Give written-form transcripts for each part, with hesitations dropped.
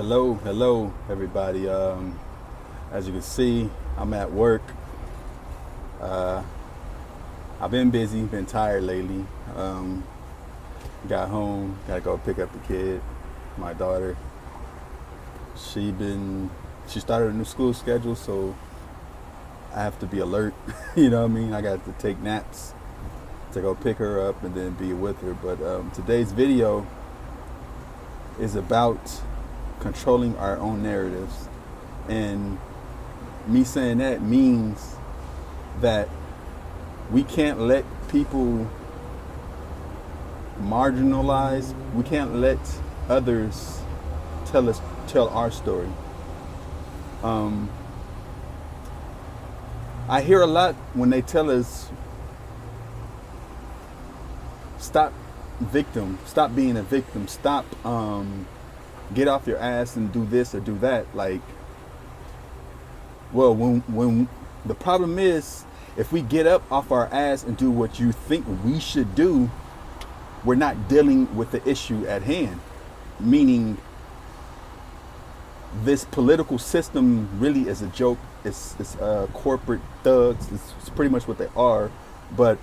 Hello, everybody. As you can see, I'm at work. Uh, I've been busy, been tired lately. Got home, gotta go pick up the kid, my daughter. She been, she started a new school schedule, so I have to be alert. You know what I mean? I got to take naps to go pick her up and then be with her. But today's video is about controlling our own narratives. And me saying that means that we can't let people marginalize, we can't let others tell our story. I hear a lot when they tell us stop being a victim, stop get off your ass and do this or do that. Like, well, when the problem is, if we get up off our ass and do what you think we should do, we're not dealing with the issue at hand. Meaning, this political system really is a joke. It's corporate thugs. It's pretty much what they are. But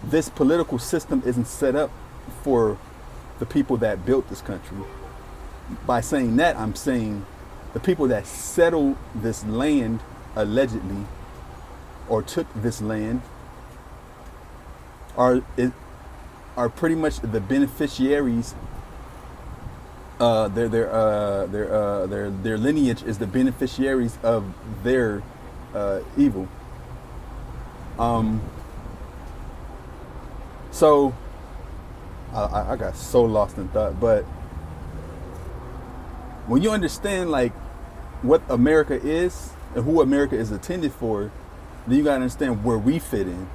this political system isn't set up for the people that built this country. By saying that, I'm saying the people that settled this land allegedly, or took this land, are pretty much the beneficiaries. Their lineage is the beneficiaries of their evil. So I got so lost in thought, but when you understand like what America is and who America is intended for, then you gotta understand where we fit in.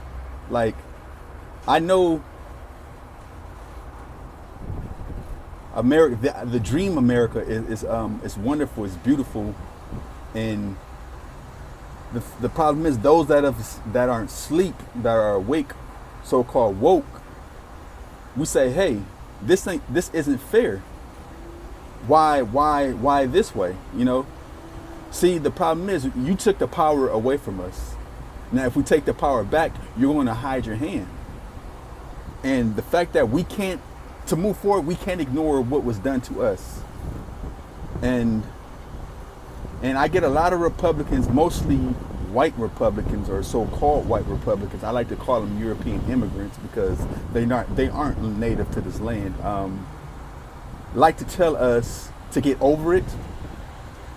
Like, I know America, the dream America is wonderful, it's beautiful, and the problem is those that aren't asleep, that are awake, so-called woke, we say, hey, this isn't fair. Why this way? You know? See, the problem is you took the power away from us. Now, if we take the power back, you're going to hide your hand. And the fact that we can't, to move forward, we can't ignore what was done to us. And I get a lot of Republicans, mostly white Republicans or so-called white Republicans. I like to call them European immigrants because they aren't native to this land. Like to tell us to get over it.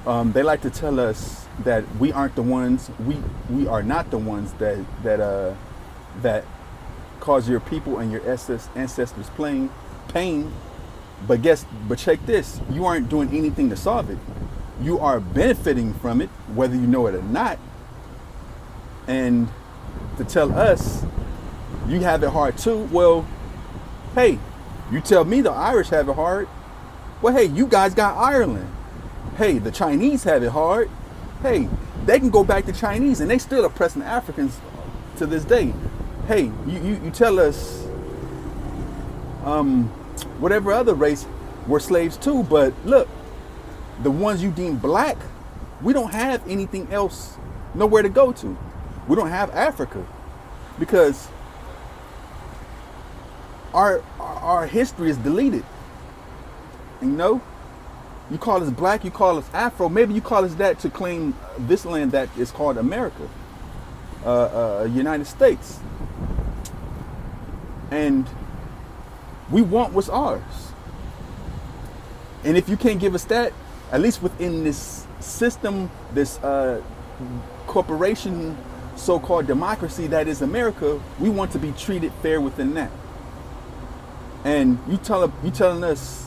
They like to tell us that we aren't the ones, we are not the ones that cause your people and your ancestors pain. But check this, you aren't doing anything to solve it. You are benefiting from it, whether you know it or not. And to tell us you have it hard too, well, hey, you tell me the Irish have it hard. Well, hey, you guys got Ireland. Hey, the Chinese have it hard. Hey, they can go back to Chinese and they still oppressing Africans to this day. Hey, you tell us whatever other race were slaves too, but look, the ones you deem black, we don't have anything else, nowhere to go to. We don't have Africa because our history is deleted. You know, you call us black, you call us Afro, maybe you call us that to claim this land that is called America, United States. And we want what's ours. And if you can't give us that, at least within this system, this corporation, so-called democracy that is America, we want to be treated fair within that. And you telling us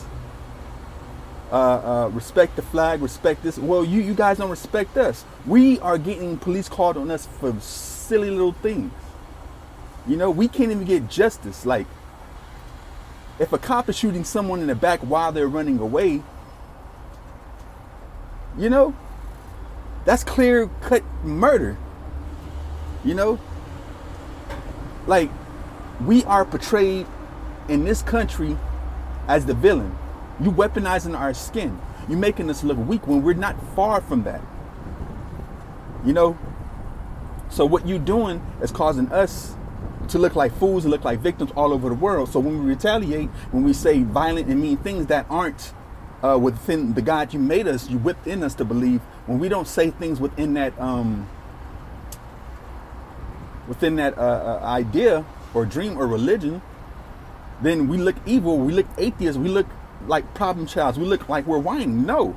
respect the flag, respect this. Well, you guys don't respect us. We are getting police called on us for silly little things. You know, we can't even get justice. Like, if a cop is shooting someone in the back while they're running away, you know, that's clear cut murder. You know, like, we are portrayed in this country as the villain. You weaponizing our skin. You're making us look weak when we're not far from that. You know? So what you're doing is causing us to look like fools and look like victims all over the world. So when we retaliate, when we say violent and mean things that aren't within the God you made us, you within us to believe, when we don't say things within that idea or dream or religion, then we look evil, we look atheist, we look like problem childs, we look like we're whining. No.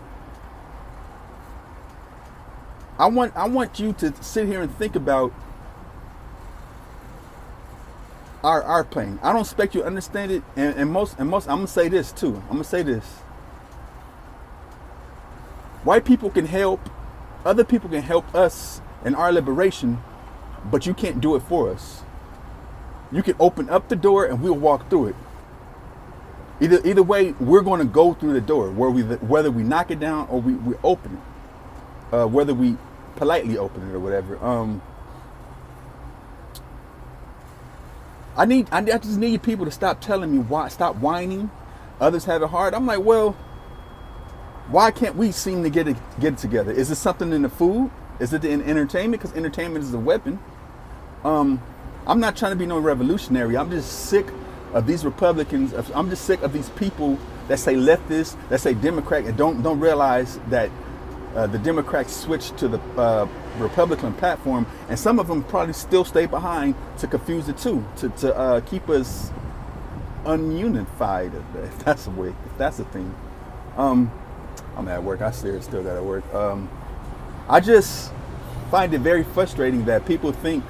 I want you to sit here and think about our pain. I don't expect you to understand it, and most I'm gonna say this too. I'm gonna say this. White people can help, other people can help us in our liberation, but you can't do it for us. You can open up the door and we'll walk through it. Either way, we're going to go through the door, whether we knock it down or we open it, whether we politely open it or whatever. I just need people to stop telling me stop whining. Others have it hard. I'm like, well, why can't we seem to get it together? Is it something in the food? Is it in entertainment? Because entertainment is a weapon. I'm not trying to be no revolutionary. I'm just sick of these Republicans. I'm just sick of these people that say leftist, that say Democrat, and don't realize that the Democrats switched to the Republican platform, and some of them probably still stay behind to confuse the two, to keep us ununified. If that's a way, if that's a thing. I'm at work. I still got to work. I just find it very frustrating that people think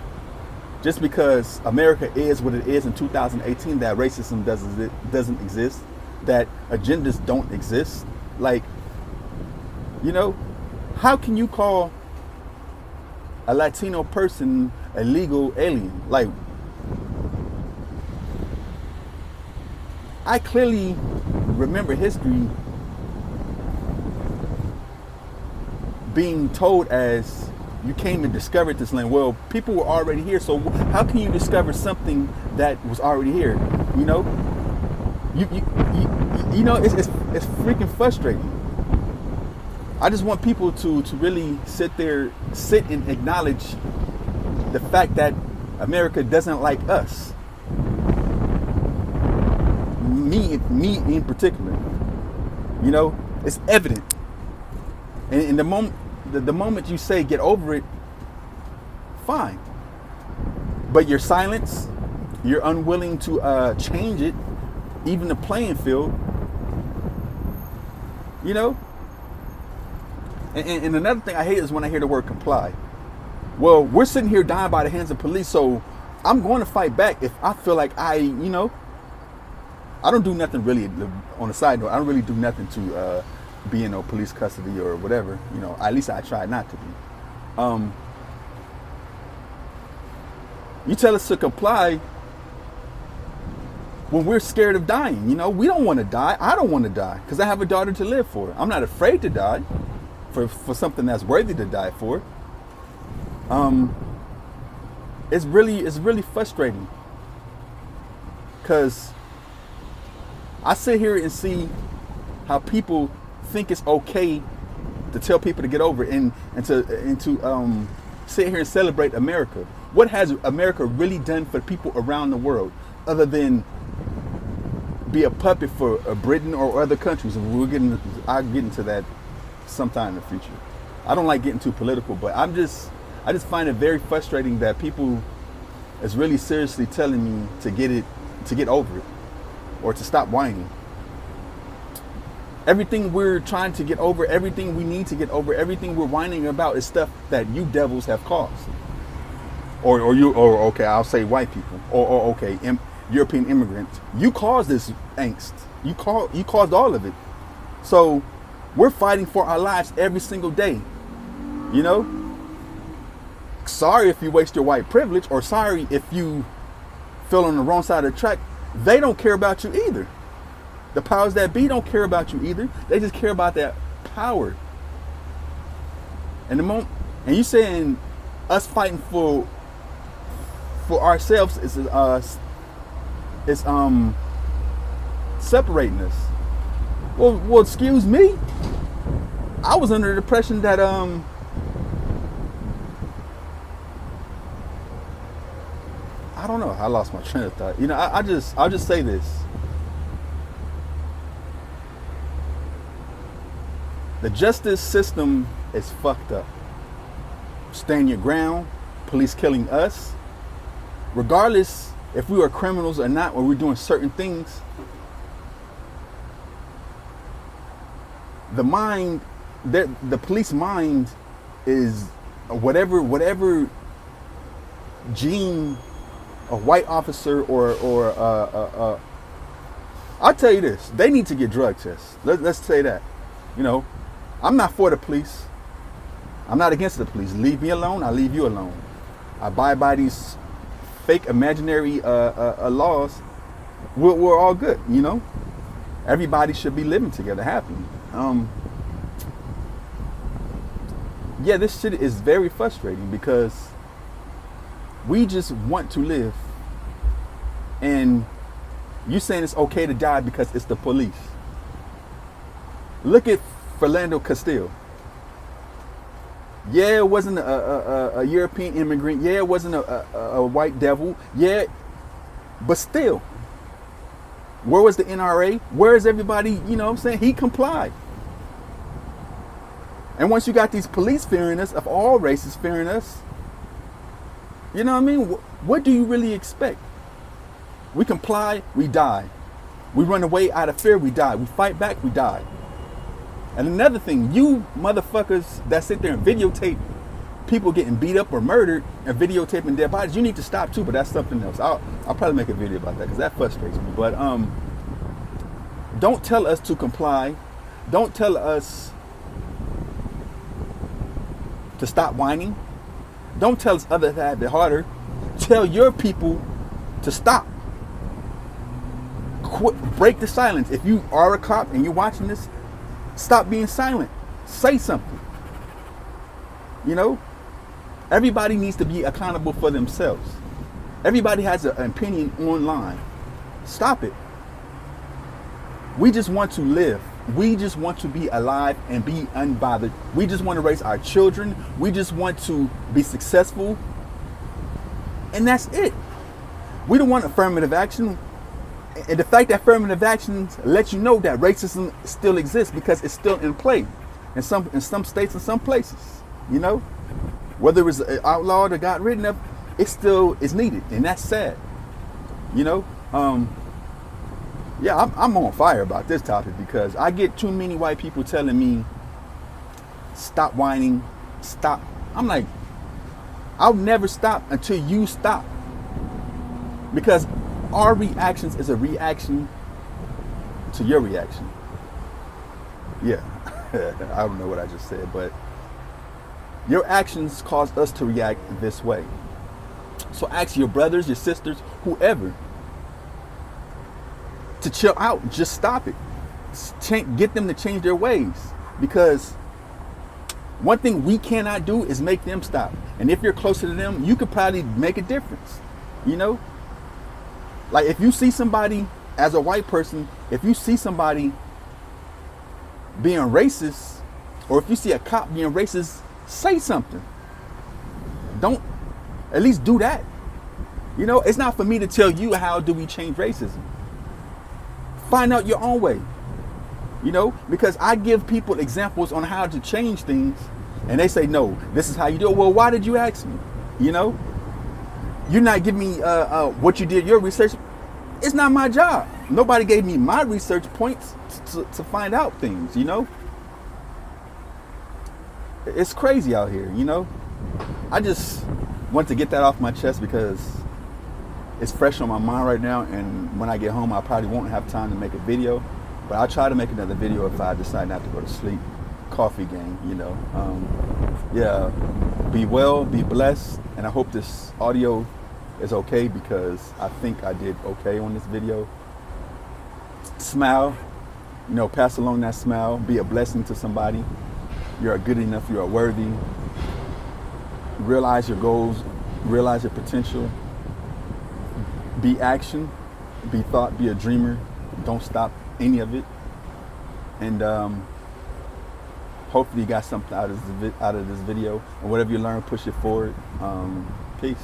just because America is what it is in 2018 that racism doesn't exist, that agendas don't exist. Like, you know, how can you call a Latino person a legal alien? Like, I clearly remember history being told as you came and discovered this land. Well, people were already here, so how can you discover something that was already here? You know, you know, it's freaking frustrating. I just want people to really sit and acknowledge the fact that America doesn't like us. Me in particular. You know, it's evident. And the moment you say get over it, fine. But your silence, you're unwilling to change it, even the playing field. You know? And another thing I hate is when I hear the word comply. Well, we're sitting here dying by the hands of police, so I'm going to fight back if I feel like I don't do nothing really. On the side note, I don't really do nothing to be in no police custody or whatever. You know, at least I try not to be. You tell us to comply when we're scared of dying. You know, we don't want to die. I don't want to die because I have a daughter to live for. I'm not afraid to die for something that's worthy to die for. It's really frustrating because I sit here and see how people think it's okay to tell people to get over it and to sit here and celebrate America. What has America really done for people around the world other than be a puppet for Britain or other countries? And I'll get into that sometime in the future. I don't like getting too political, but I just find it very frustrating that people is really seriously telling me to get over it or to stop whining. Everything we're trying to get over, everything we need to get over, everything we're whining about is stuff that you devils have caused. Or okay, I'll say white people. Or okay, European immigrants. You caused this angst. You caused all of it. So we're fighting for our lives every single day. You know? Sorry if you waste your white privilege, or sorry if you feel on the wrong side of the track. They don't care about you either. The powers that be don't care about you either. They just care about that power. And you saying us fighting for ourselves is separating us. Well, excuse me. I was under the impression that I don't know. I lost my train of thought. You know, I'll just say this. The justice system is fucked up. Stand your ground. Police killing us. Regardless if we are criminals or not, or we're doing certain things, the mind, the police mind is whatever gene a white officer or I'll tell you this, they need to get drug tests. Let's say that. You know, I'm not for the police. I'm not against the police. Leave me alone, I'll leave you alone. I abide by these fake imaginary laws. We're all good, you know. Everybody should be living together happy. Yeah, this shit is very frustrating because we just want to live, and you saying it's okay to die because it's the police. Look at Philando Castile. Yeah, it wasn't a European immigrant. Yeah, it wasn't a white devil. Yeah, but still, where was the NRA? Where is everybody? You know what I'm saying? He complied. And once you got these police fearing us, of all races fearing us, you know what I mean? What do you really expect? We comply, we die. We run away out of fear, we die. We fight back, we die. And another thing, you motherfuckers that sit there and videotape people getting beat up or murdered and videotaping their bodies, you need to stop too, but that's something else. I'll probably make a video about that because that frustrates me. But don't tell us to comply. Don't tell us to stop whining. Don't tell us others to have it harder. Tell your people to stop. Quit, break the silence. If you are a cop and you're watching this, stop being silent. Say something. You know, everybody needs to be accountable for themselves. Everybody has an opinion online. Stop it. We just want to live. We just want to be alive and be unbothered. We just want to raise our children. We just want to be successful. And that's it. We don't want affirmative action. And the fact that affirmative actions let you know that racism still exists because it's still in play in some states and some places. You know, whether it's outlawed or got rid of, it still is needed, and that's sad. You know, yeah, I'm on fire about this topic because I get too many white people telling me, "Stop whining, stop." I'm like, I'll never stop until you stop, because our reactions is a reaction to your reaction. Yeah, I don't know what I just said, but your actions cause us to react this way. So ask your brothers, your sisters, whoever, to chill out. Just stop it. Get them to change their ways, because one thing we cannot do is make them stop. And if you're closer to them, you could probably make a difference. You know, like if you see somebody, as a white person, if you see somebody being racist, or if you see a cop being racist, say something. Don't, at least do that. You know, it's not for me to tell you how do we change racism. Find out your own way. You know, because I give people examples on how to change things, and they say, no, this is how you do it. Well, why did you ask me? You know, you're not giving me what you did, your research. It's not my job. Nobody gave me my research points to find out things, you know. It's crazy out here, you know. I just want to get that off my chest because it's fresh on my mind right now, and when I get home I probably won't have time to make a video, but I'll try to make another video if I decide not to go to sleep. Coffee gang, you know. Yeah, be well, be blessed, and I hope this audio is okay because I think I did okay on this video. Smile, you know, pass along that smile, be a blessing to somebody. You are good enough, you are worthy. Realize your goals, realize your potential. Be action, be thought, be a dreamer. Don't stop any of it. And Hopefully you got something out of this video, and whatever you learn, push it forward. Peace.